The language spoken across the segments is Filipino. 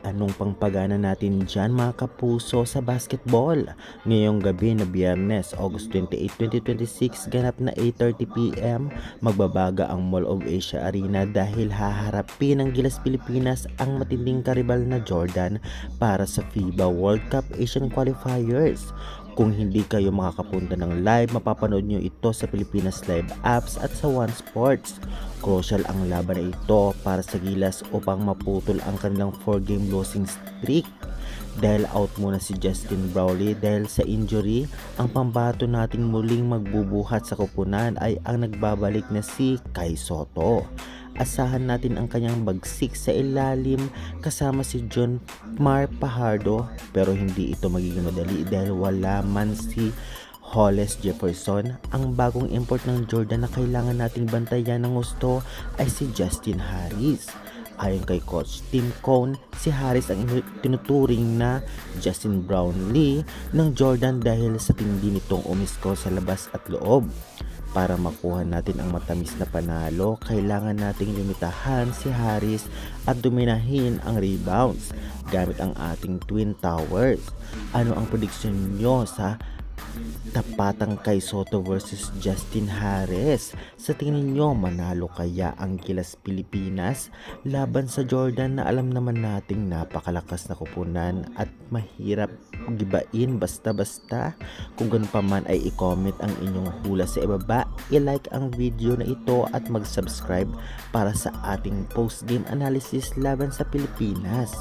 Anong pangpagana natin dyan mga kapuso sa basketball? Ngayong gabi na Biyernes, August 28, 2026, ganap na 8:30 PM, magbabaga ang Mall of Asia Arena dahil haharapin ng Gilas Pilipinas ang matinding karibal na Jordan para sa FIBA World Cup Asian Qualifiers. Kung hindi kayo makakapunta ng live, mapapanood nyo ito sa Pilipinas Live apps at sa One Sports. Crucial ang laban na ito para sa Gilas upang maputol ang kanilang 4-game losing streak. Dahil out muna si Justin Brownlee dahil sa injury, ang pambato nating muling magbubuhat sa kupunan ay ang nagbabalik na si Kai Sotto. Asahan natin ang kanyang bagsik sa ilalim kasama si John Mar Pajardo, pero hindi ito magiging madali dahil wala man si Hollis Jefferson. Ang bagong import ng Jordan na kailangan nating bantayan ng gusto ay si Justin Harris. Ayon kay Coach Tim Cone, si Harris ang tinuturing na Justin Brownlee ng Jordan dahil sa tindi nitong umisko sa labas at loob. Para makuha natin ang matamis na panalo, kailangan nating limitahan si Harris at dominahin ang rebounds gamit ang ating Twin Towers. Ano ang prediction nyo sa tapatang Kai Sotto versus Justin Harris? Sa tingin nyo, manalo kaya ang Gilas Pilipinas laban sa Jordan na alam naman nating napakalakas na kupunan at mahirap gibain basta-basta? Kung ganun pa man ay i-comment ang inyong hula sa ibaba, i-like ang video na ito at mag-subscribe para sa ating post-game analysis laban sa Pilipinas.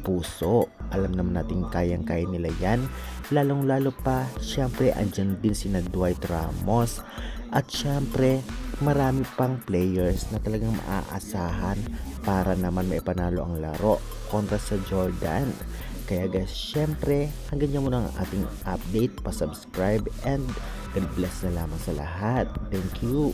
Puso, alam naman natin kayang-kaya nila yan, lalong-lalo pa syempre andyan din sina Dwight Ramos at syempre marami pang players na talagang maaasahan para naman maipanalo ang laro kontra sa Jordan. Kaya guys, syempre hanggang dyan muna ang ating update, pa-subscribe and God bless na lamang sa lahat. Thank you.